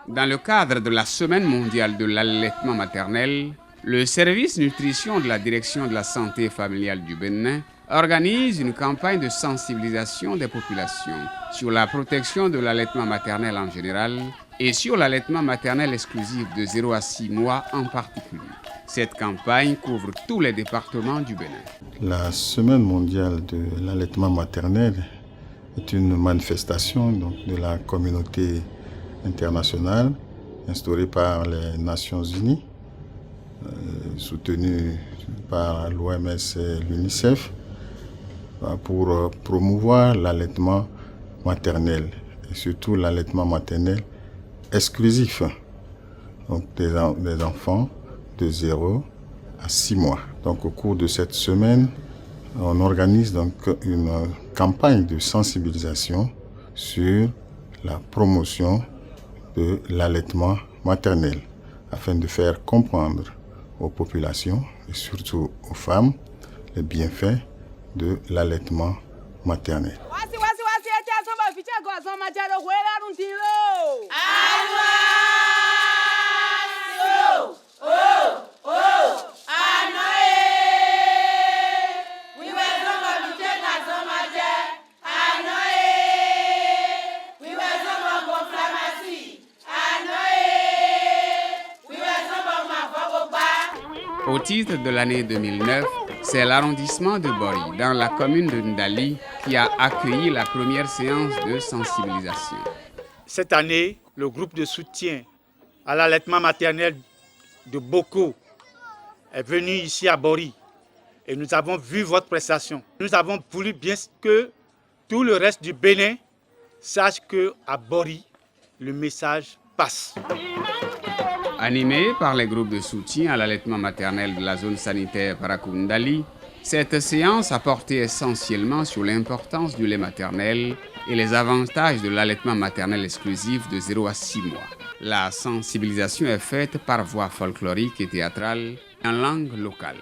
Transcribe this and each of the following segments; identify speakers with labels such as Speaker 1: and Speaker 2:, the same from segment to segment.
Speaker 1: Dans le cadre de la Semaine mondiale de l'allaitement maternel, le service nutrition de la Direction de la santé familiale du Bénin organise une campagne de sensibilisation des populations sur la protection de l'allaitement maternel en général et sur l'allaitement maternel exclusif de 0 à 6 mois en particulier. Cette campagne couvre tous les départements du Bénin.
Speaker 2: La Semaine mondiale de l'allaitement maternel est une manifestation de la communauté internationale instaurée par les Nations Unies, soutenue par l'OMS et l'UNICEF, pour promouvoir l'allaitement maternel et surtout l'allaitement maternel exclusif, donc des enfants de 0 à 6 mois. Donc au cours de cette semaine, on organise donc une campagne de sensibilisation sur la promotion de l'allaitement maternel afin de faire comprendre aux populations et surtout aux femmes les bienfaits de l'allaitement maternel.
Speaker 1: Au titre de l'année 2009, c'est l'arrondissement de Bori, dans la commune de Ndali, qui a accueilli la première séance de sensibilisation.
Speaker 3: Cette année, le groupe de soutien à l'allaitement maternel de Boko est venu ici à Bori et nous avons vu votre prestation. Nous avons voulu bien que tout le reste du Bénin sache qu'à Bori, le message passe.
Speaker 1: Animé par les groupes de soutien à l'allaitement maternel de la zone sanitaire Parakundali, cette séance a porté essentiellement sur l'importance du lait maternel et les avantages de l'allaitement maternel exclusif de 0 à 6 mois. La sensibilisation est faite par voix folklorique et théâtrale en langue locale.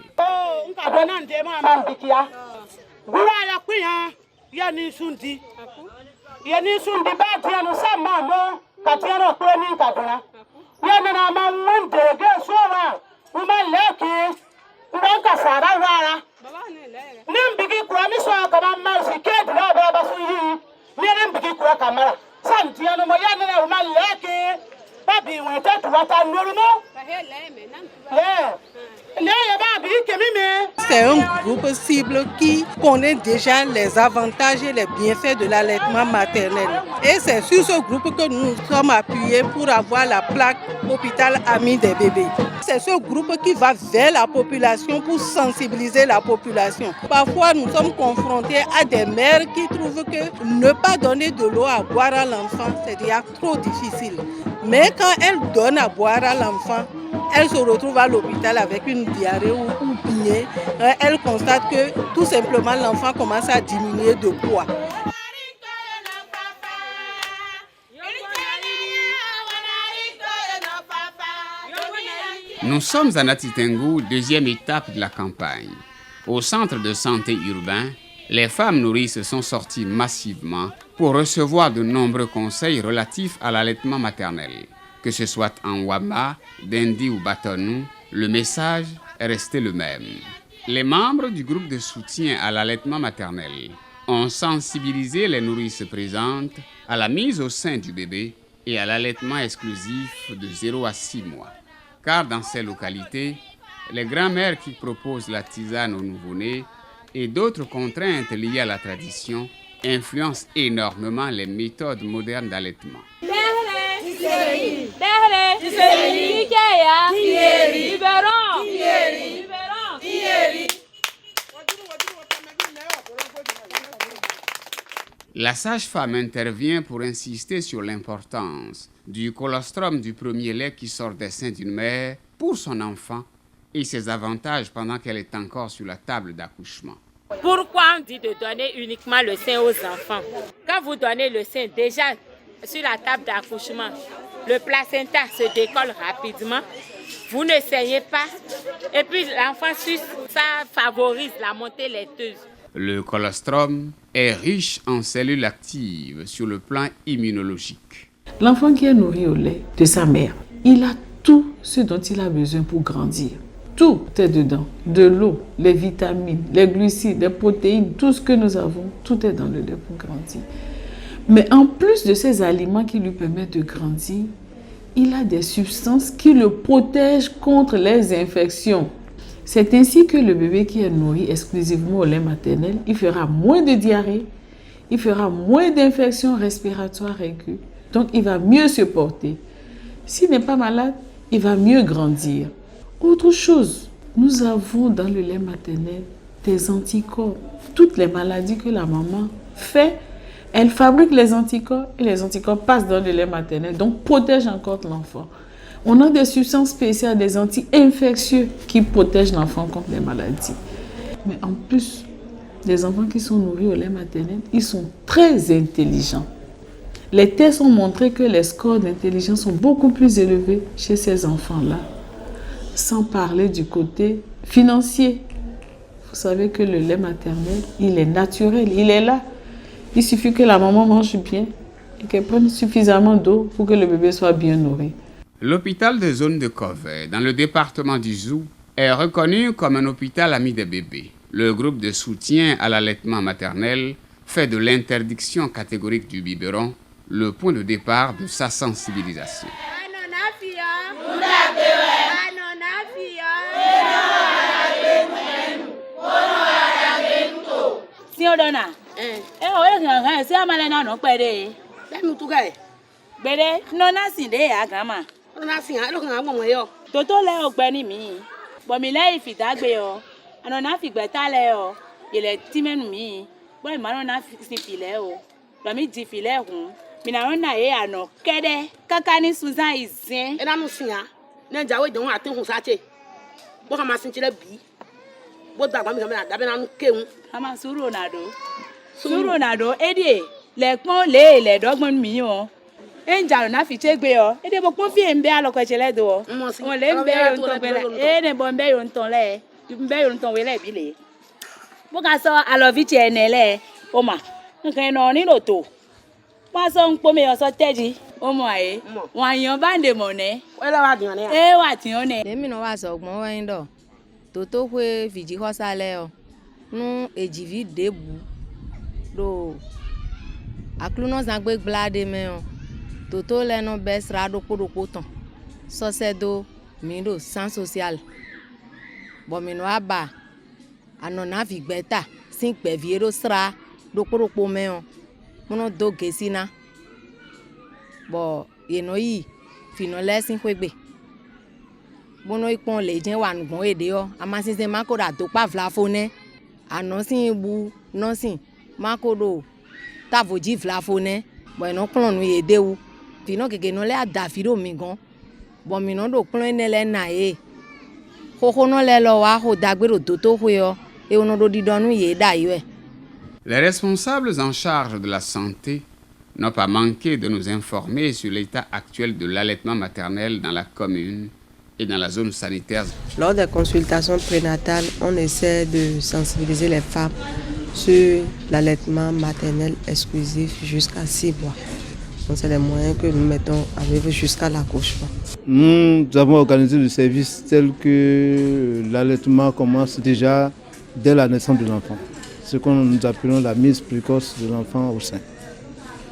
Speaker 4: C'est un groupe cible qui connaît déjà les avantages et les bienfaits de l'allaitement maternel. Et c'est sur ce groupe que nous sommes appuyés pour avoir la plaque Hôpital Ami des bébés. C'est ce groupe qui va vers la population pour sensibiliser la population. Parfois, nous sommes confrontés à des mères qui trouvent que ne pas donner de l'eau à boire à l'enfant, c'est déjà trop difficile. Mais quand elles donnent à boire à l'enfant, elle se retrouve à l'hôpital avec une diarrhée ou bien elle constate que tout simplement l'enfant commence à diminuer de poids.
Speaker 1: Nous sommes à Natitengu, deuxième étape de la campagne. Au centre de santé urbain, les femmes nourrices sont sorties massivement pour recevoir de nombreux conseils relatifs à l'allaitement maternel. Que ce soit en Wama, Dendi ou Batonou, le message est resté le même. Les membres du groupe de soutien à l'allaitement maternel ont sensibilisé les nourrices présentes à la mise au sein du bébé et à l'allaitement exclusif de 0 à 6 mois. Car dans ces localités, les grands-mères qui proposent la tisane aux nouveau-nés et d'autres contraintes liées à la tradition influencent énormément les méthodes modernes d'allaitement. La sage-femme intervient pour insister sur l'importance du colostrum du premier lait qui sort des seins d'une mère pour son enfant et ses avantages pendant qu'elle est encore sur la table d'accouchement.
Speaker 5: Pourquoi on dit de donner uniquement le sein aux enfants? Quand vous donnez le sein déjà sur la table d'accouchement, le placenta se décolle rapidement, vous ne saignez pas et puis l'enfant suce, ça favorise la montée laiteuse.
Speaker 1: Le colostrum est riche en cellules actives sur le plan immunologique.
Speaker 6: L'enfant qui est nourri au lait de sa mère, il a tout ce dont il a besoin pour grandir. Tout est dedans. De l'eau, les vitamines, les glucides, les protéines, tout ce que nous avons, tout est dans le lait pour grandir. Mais en plus de ces aliments qui lui permettent de grandir, il a des substances qui le protègent contre les infections. C'est ainsi que le bébé qui est nourri exclusivement au lait maternel, il fera moins de diarrhée, il fera moins d'infections respiratoires aiguës. Donc, il va mieux se porter. S'il n'est pas malade, il va mieux grandir. Autre chose, nous avons dans le lait maternel des anticorps. Toutes les maladies que la maman fait, elle fabrique les anticorps et les anticorps passent dans le lait maternel, donc protègent encore l'enfant. On a des substances spéciales, des anti-infectieux qui protègent l'enfant contre les maladies. Mais en plus, les enfants qui sont nourris au lait maternel, ils sont très intelligents. Les tests ont montré que les scores d'intelligence sont beaucoup plus élevés chez ces enfants-là. Sans parler du côté financier. Vous savez que le lait maternel, il est naturel, il est là. Il suffit que la maman mange bien et qu'elle prenne suffisamment d'eau pour que le bébé soit bien nourri.
Speaker 1: L'hôpital de zone de Covey, dans le département du Zou, est reconnu comme un hôpital ami des bébés. Le groupe de soutien à l'allaitement maternel fait de l'interdiction catégorique du biberon le point de départ de sa sensibilisation.
Speaker 5: Toto le ogbeni mi. Bo mi le ifidagbe o. Ano na fi gbeta le o. Ile timenu mi. Bo mi ma na fi file o. Bo mi di file hun. Mi na na ye ano kede. Kaka ni Susan izin.
Speaker 7: E na nu sin ya. Na jawe don atin hun sache. Bo ka ma sin chile bi. Bo dagba mi ka na dabe na nu keun.
Speaker 5: Ama suru na do. Suru na do edi le pon le dogbon mi o. Enjalo na fi chegbe o. Ede bo pon fi mbe aloko chele do o. Won le mbe yo nton bele. Ne bo mbe yo nton le. Mbe yo nton we le bi le. Bo ka so alovi che enele. O ma. Nkan no ni loto. Wa so npo me yo so teji. O mo aye. Wan yan bande mo ne.
Speaker 7: We la wa diyan ne.
Speaker 5: Wa ti on ne.
Speaker 8: Emi no wa so gbon wa ndo. Toto kwe fiji ho sale o. Nu ejivi debu. Do akluno zangbe glade me o. Toto le no besra do ton. Sosedo mindo sans social. Bo mi no aba anona vigbeta sin pe viero sra do podopo me o. Mono do gesina. Bo yeno yi fino lesin kwegbe. Bono ipon le jen wa ngbon ede o. Amasinse makoda to pa vlafone. Anosin bu nosin makodo tavoji vlafone. Bo eno klonu yedewu. Fino keke no le adafiro mi gan. Bo mi no do klon enele na e. Koko no le lo wa ho dagbero toto ho yo. E ono do didonu ye da yo.
Speaker 1: Les responsables en charge de la santé n'ont pas manqué de nous informer sur l'état actuel de l'allaitement maternel dans la commune et dans la zone sanitaire.
Speaker 9: Lors des consultations prénatales, on essaie de sensibiliser les femmes sur l'allaitement maternel exclusif jusqu'à 6 mois. Donc c'est les moyens que nous mettons à vivre jusqu'à l'accouchement.
Speaker 10: Nous avons organisé le service tel que l'allaitement commence déjà dès la naissance de l'enfant. Ce que nous appelons la mise précoce de l'enfant au sein.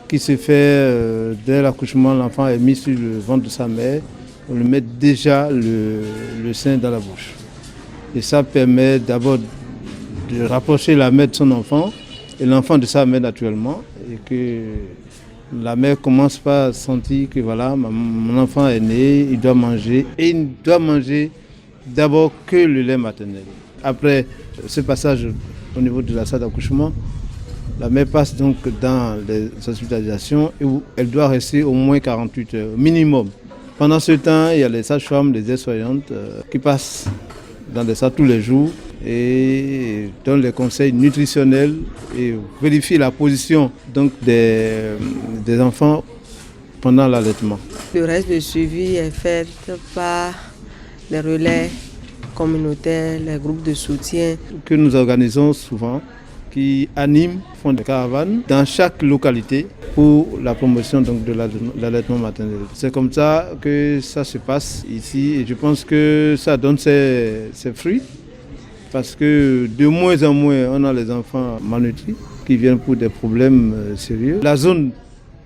Speaker 10: Qui se fait dès l'accouchement, l'enfant est mis sur le ventre de sa mère. On lui met déjà le sein dans la bouche. Et ça permet d'abord de rapprocher la mère de son enfant et l'enfant de sa mère naturellement. Et que la mère commence par sentir que voilà, mon enfant est né, il doit manger. Et il ne doit manger d'abord que le lait maternel. Après ce passage au niveau de la salle d'accouchement, la mère passe donc dans les hospitalisations où elle doit rester au moins 48 heures minimum. Pendant ce temps, il y a les sages-femmes, les aides-soignantes qui passent dans les salles tous les jours et donnent les conseils nutritionnels et vérifient la position donc des enfants pendant l'allaitement.
Speaker 9: Le reste du suivi est fait par les relais communautaires, les groupes de soutien.
Speaker 10: Que nous organisons souvent qui animent, font des caravanes dans chaque localité pour la promotion donc, de l'allaitement maternel. C'est comme ça que ça se passe ici et je pense que ça donne ses fruits parce que de moins en moins on a les enfants malnutris qui viennent pour des problèmes sérieux. La zone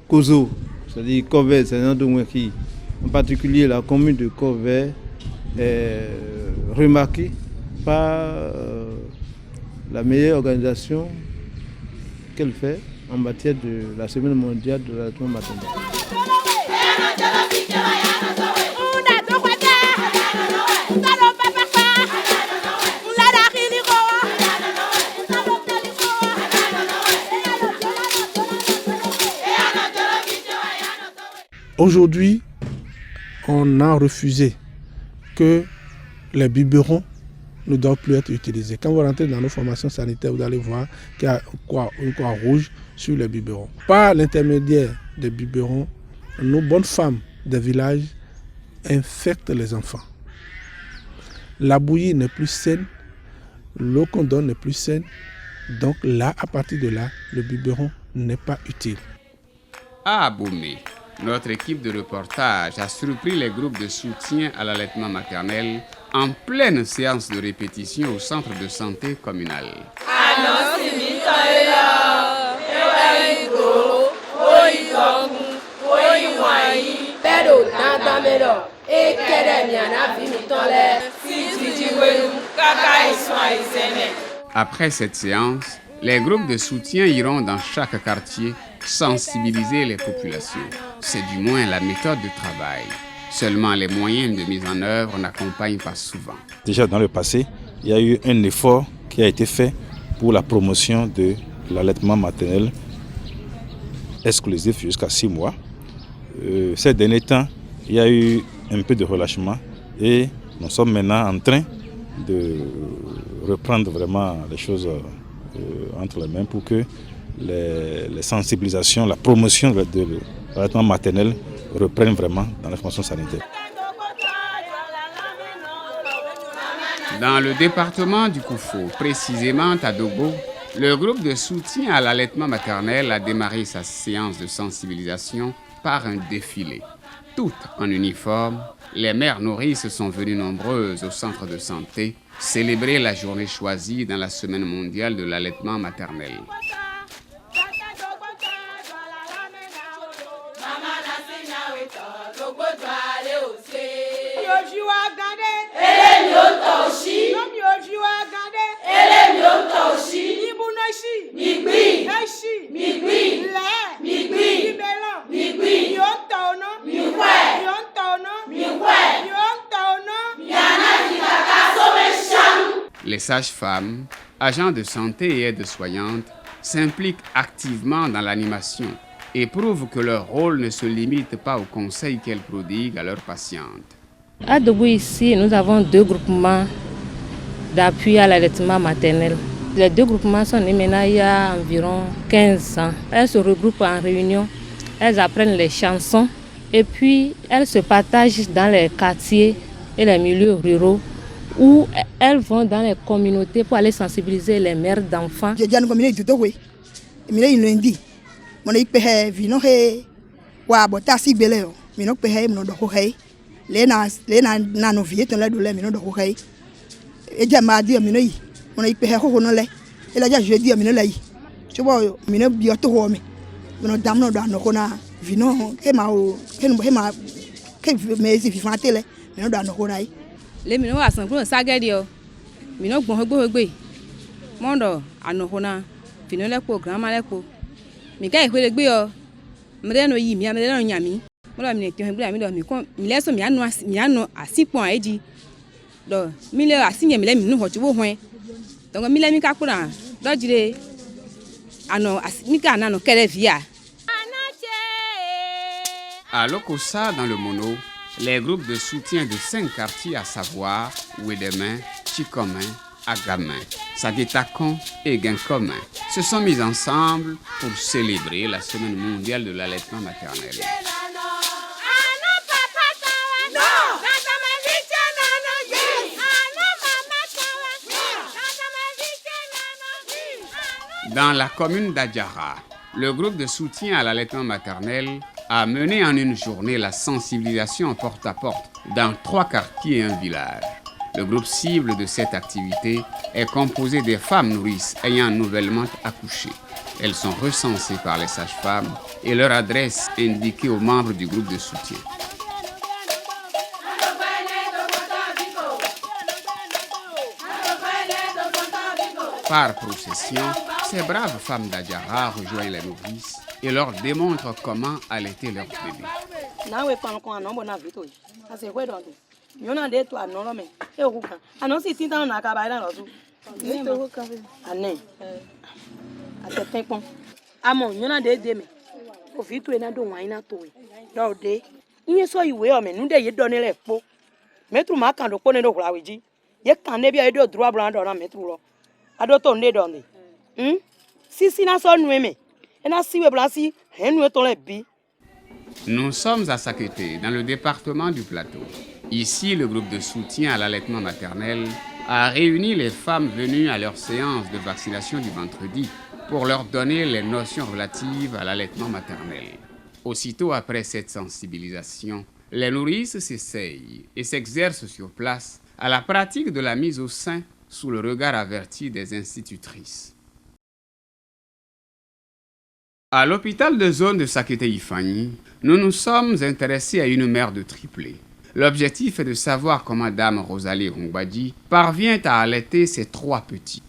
Speaker 10: Kozo, c'est-à-dire Corvée, c'est un endroit qui, en particulier la commune de Corvée, est remarquée par la meilleure organisation qu'elle fait en matière de la Semaine mondiale de l'allaitement maternel.
Speaker 11: Aujourd'hui, on a refusé que les biberons ne doivent plus être utilisés. Quand vous rentrez dans nos formations sanitaires, vous allez voir qu'il y a une croix rouge sur les biberons. Par l'intermédiaire des biberons, nos bonnes femmes des villages infectent les enfants. La bouillie n'est plus saine, l'eau qu'on donne n'est plus saine. Donc là, à partir de là, le biberon n'est pas utile.
Speaker 1: À Aboumé, notre équipe de reportage a surpris les groupes de soutien à l'allaitement maternel en pleine séance de répétition au centre de santé communal. Après cette séance, les groupes de soutien iront dans chaque quartier sensibiliser les populations. C'est du moins la méthode de travail. Seulement les moyens de mise en œuvre n'accompagnent pas souvent.
Speaker 12: Déjà dans le passé, il y a eu un effort qui a été fait pour la promotion de l'allaitement maternel exclusif jusqu'à 6 mois. Ces derniers temps, il y a eu un peu de relâchement et nous sommes maintenant en train de reprendre vraiment les choses entre les mains pour que les sensibilisations, la promotion de l'allaitement maternel reprennent vraiment dans la formation sanitaire.
Speaker 1: Dans le département du Koufo, précisément à Dobo, le groupe de soutien à l'allaitement maternel a démarré sa séance de sensibilisation par un défilé. Toutes en uniforme, les mères nourrices sont venues nombreuses au centre de santé célébrer la journée choisie dans la Semaine mondiale de l'allaitement maternel. Les sages-femmes, agents de santé et aides-soignantes s'impliquent activement dans l'animation et prouvent que leur rôle ne se limite pas aux conseils qu'elles prodiguent à leurs patientes.
Speaker 8: À Dobo ici, nous avons 2 groupements d'appui à l'allaitement maternel. Les 2 groupements sont nés maintenant il y a environ 15 ans. Elles se regroupent en réunion, elles apprennent les chansons et puis elles se partagent dans les quartiers et les milieux ruraux où elles vont dans les communautés pour aller sensibiliser les mères d'enfants.
Speaker 13: Les minons à Saint-Claude, Sagadio, Minot Bonhogbe, Mondo, Anohona, Finoleco, Gramaleco. Mika Hulegio, Madeno Yimi, Madeno Yami, Molamine, Mileso Miano, a 6 points edi. Do Mille a signé Milem, what you want. Don't Milemi Capura, Dodge, Ano, Asmika Nano Kelevia.
Speaker 1: À Lokossa, dans le Mono, les groupes de soutien de 5 quartiers, à savoir Ouédemain, Chikomin, Agamin, Sagetakon et Genkomin, se sont mis ensemble pour célébrer la Semaine mondiale de l'allaitement maternel. Dans la commune d'Adjara, le groupe de soutien à l'allaitement maternel a mené en une journée la sensibilisation porte à porte dans 3 quartiers et un village. Le groupe cible de cette activité est composé des femmes nourrices ayant nouvellement accouché. Elles sont recensées par les sages-femmes et leur adresse indiquée aux membres du groupe de soutien. Par procession, ces braves femmes d'Adjara rejoignent les nourrices et leur démontrent comment allaiter leur bébé. Nous sommes à Sakété, dans le département du Plateau. Ici, le groupe de soutien à l'allaitement maternel a réuni les femmes venues à leur séance de vaccination du vendredi pour leur donner les notions relatives à l'allaitement maternel. Aussitôt après cette sensibilisation, les nourrices s'essayent et s'exercent sur place à la pratique de la mise au sein sous le regard averti des institutrices. À l'hôpital de zone de Sakété-Ifani, nous nous sommes intéressés à une mère de triplés. L'objectif est de savoir comment Dame Rosalie Rongbadji parvient à allaiter ses 3 petits.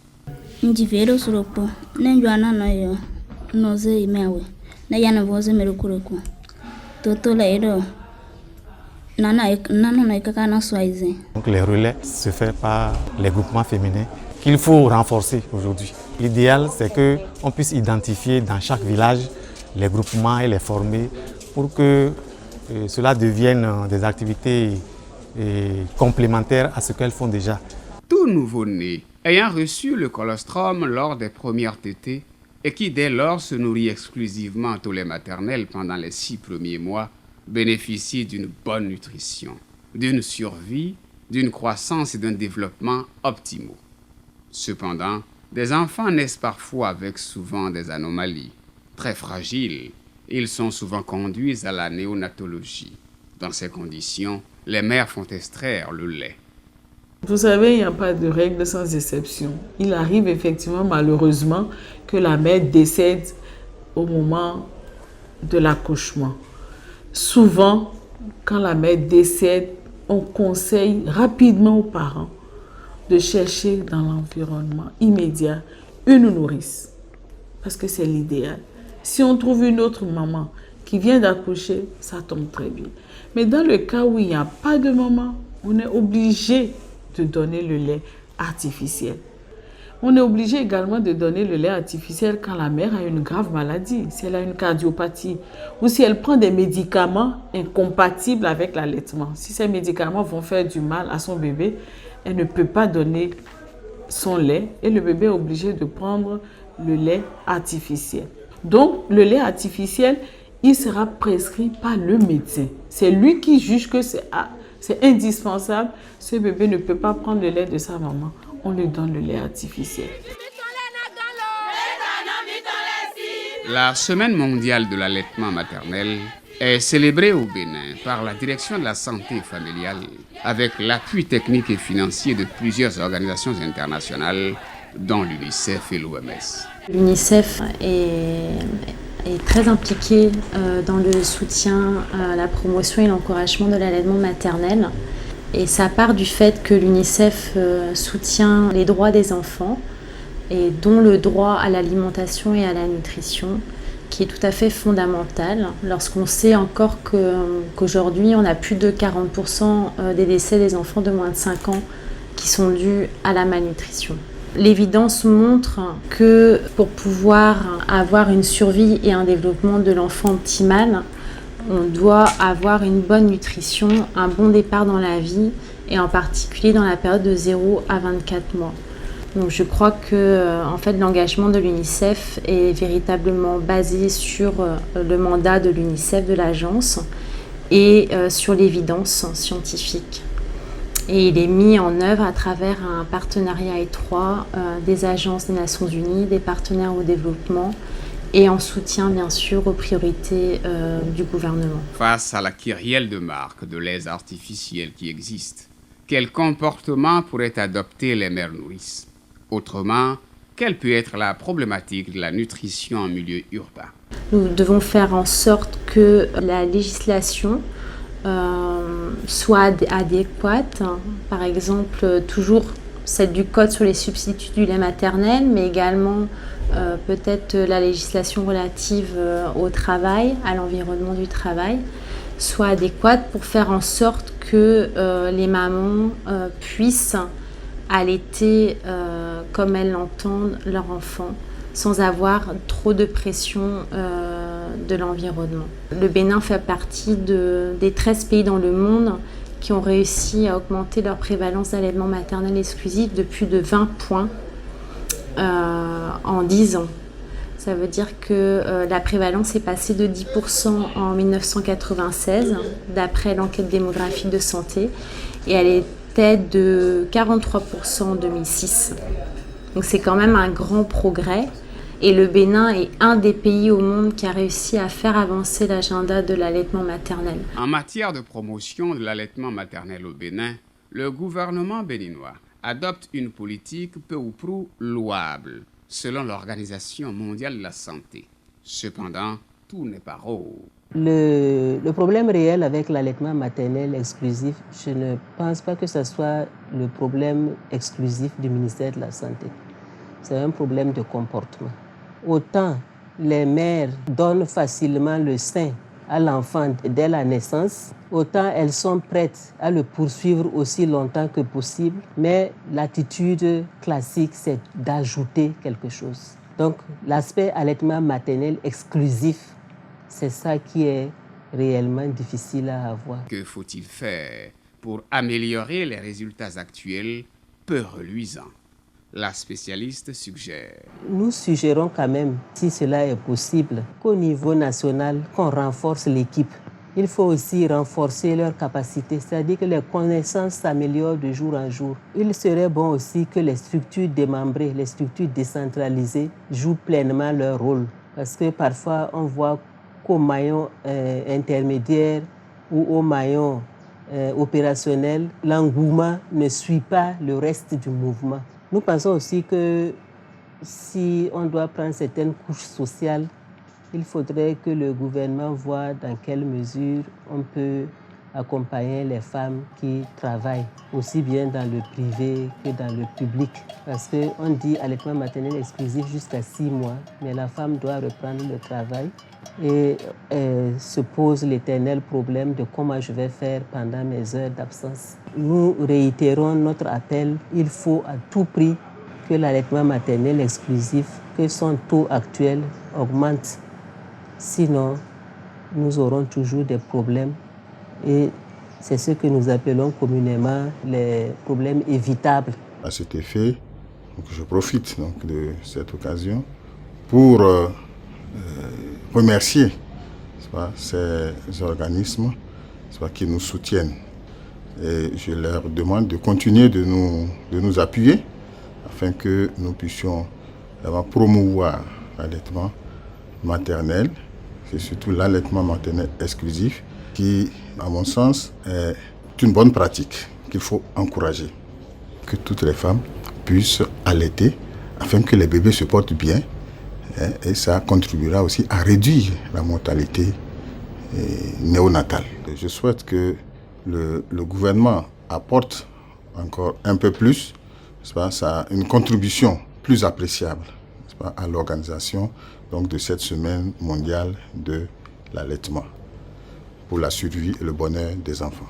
Speaker 14: Donc les relais se font par les groupements féminins qu'il faut renforcer aujourd'hui. L'idéal, c'est qu'on puisse identifier dans chaque village les groupements et les former pour que cela devienne des activités complémentaires à ce qu'elles font déjà.
Speaker 1: Tout nouveau-né ayant reçu le colostrum lors des premières tétées et qui dès lors se nourrit exclusivement au lait maternel pendant les 6 premiers mois, bénéficie d'une bonne nutrition, d'une survie, d'une croissance et d'un développement optimaux. Cependant, des enfants naissent parfois avec souvent des anomalies. Très fragiles, ils sont souvent conduits à la néonatologie. Dans ces conditions, les mères font extraire le lait.
Speaker 6: Vous savez, il n'y a pas de règle sans exception. Il arrive effectivement, malheureusement, que la mère décède au moment de l'accouchement. Souvent, quand la mère décède, on conseille rapidement aux parents de chercher dans l'environnement immédiat une nourrice, parce que c'est l'idéal. Si on trouve une autre maman qui vient d'accoucher, ça tombe très bien. Mais dans le cas où il n'y a pas de maman, on est obligé de donner le lait artificiel. On est obligé également de donner le lait artificiel quand la mère a une grave maladie, si elle a une cardiopathie ou si elle prend des médicaments incompatibles avec l'allaitement. Si ces médicaments vont faire du mal à son bébé, elle ne peut pas donner son lait et le bébé est obligé de prendre le lait artificiel. Donc, le lait artificiel, il sera prescrit par le médecin. C'est lui qui juge que c'est indispensable. Ce bébé ne peut pas prendre le lait de sa maman. On lui donne le lait artificiel.
Speaker 1: La Semaine mondiale de l'allaitement maternel est célébrée au Bénin par la Direction de la santé familiale avec l'appui technique et financier de plusieurs organisations internationales, dont l'UNICEF et l'OMS.
Speaker 15: L'UNICEF est très impliqué dans le soutien à la promotion et l'encouragement de l'allaitement maternel. Et ça part du fait que l'UNICEF soutient les droits des enfants, et dont le droit à l'alimentation et à la nutrition, qui est tout à fait fondamental lorsqu'on sait encore qu'aujourd'hui on a plus de 40% des décès des enfants de moins de 5 ans qui sont dus à la malnutrition. L'évidence montre que pour pouvoir avoir une survie et un développement de l'enfant optimal, on doit avoir une bonne nutrition, un bon départ dans la vie et en particulier dans la période de 0 à 24 mois. Donc je crois que en fait, l'engagement de l'UNICEF est véritablement basé sur le mandat de l'UNICEF, de l'agence, et sur l'évidence scientifique. Et il est mis en œuvre à travers un partenariat étroit des agences des Nations Unies, des partenaires au développement et en soutien bien sûr aux priorités du gouvernement.
Speaker 1: Face à la kyrielle de marques de lait artificiels qui existent, quel comportement pourraient adopter les mères nourrices? Autrement, quelle peut être la problématique de la nutrition en milieu urbain?
Speaker 15: Nous devons faire en sorte que la législation soit adéquate. Par exemple, toujours celle du code sur les substituts du lait maternel, mais également peut-être la législation relative au travail, à l'environnement du travail, soit adéquate pour faire en sorte que les mamans puissent allaiter comme elles l'entendent leur enfant, sans avoir trop de pression de l'environnement. Le Bénin fait partie des 13 pays dans le monde qui ont réussi à augmenter leur prévalence d'allaitement maternel exclusif de plus de 20 points en 10 ans. Ça veut dire que la prévalence est passée de 10% en 1996, d'après l'enquête démographique de santé, et elle était de 43% en 2006. Donc c'est quand même un grand progrès. Et le Bénin est un des pays au monde qui a réussi à faire avancer l'agenda de l'allaitement maternel.
Speaker 1: En matière de promotion de l'allaitement maternel au Bénin, le gouvernement béninois adopte une politique peu ou prou louable, selon l'Organisation mondiale de la santé. Cependant, tout n'est pas rose.
Speaker 16: Le problème réel avec l'allaitement maternel exclusif, je ne pense pas que ce soit le problème exclusif du ministère de la Santé. C'est un problème de comportement. Autant les mères donnent facilement le sein à l'enfant dès la naissance, autant elles sont prêtes à le poursuivre aussi longtemps que possible, mais l'attitude classique, c'est d'ajouter quelque chose. Donc, l'aspect allaitement maternel exclusif, c'est ça qui est réellement difficile à avoir.
Speaker 1: Que faut-il faire pour améliorer les résultats actuels peu reluisants? La spécialiste suggère.
Speaker 16: Nous suggérons quand même, si cela est possible, qu'au niveau national, qu'on renforce l'équipe. Il faut aussi renforcer leurs capacités, c'est-à-dire que les connaissances s'améliorent de jour en jour. Il serait bon aussi que les structures démembrées, les structures décentralisées jouent pleinement leur rôle. Parce que parfois, on voit qu'au maillon intermédiaire ou au maillon opérationnel, l'engouement ne suit pas le reste du mouvement. Nous pensons aussi que si on doit prendre certaines couches sociales, il faudrait que le gouvernement voie dans quelle mesure on peut accompagner les femmes qui travaillent, aussi bien dans le privé que dans le public. Parce qu'on dit allaitement maternel exclusif jusqu'à 6 mois, mais la femme doit reprendre le travail et se pose l'éternel problème de comment je vais faire pendant mes heures d'absence. Nous réitérons notre appel, il faut à tout prix que l'allaitement maternel exclusif, que son taux actuel augmente. Sinon, nous aurons toujours des problèmes et c'est ce que nous appelons communément les problèmes évitables.
Speaker 2: À cet effet, je profite de cette occasion pour remercier ces organismes qui nous soutiennent. Et je leur demande de continuer de nous appuyer afin que nous puissions promouvoir l'allaitement maternel, c'est surtout l'allaitement maternel exclusif qui, à mon sens, est une bonne pratique qu'il faut encourager. Que toutes les femmes puissent allaiter afin que les bébés se portent bien et ça contribuera aussi à réduire la mortalité néonatale. Je souhaite que le gouvernement apporte encore un peu plus, une contribution plus appréciable à l'organisation de cette semaine mondiale de l'allaitement pour la survie et le bonheur des enfants.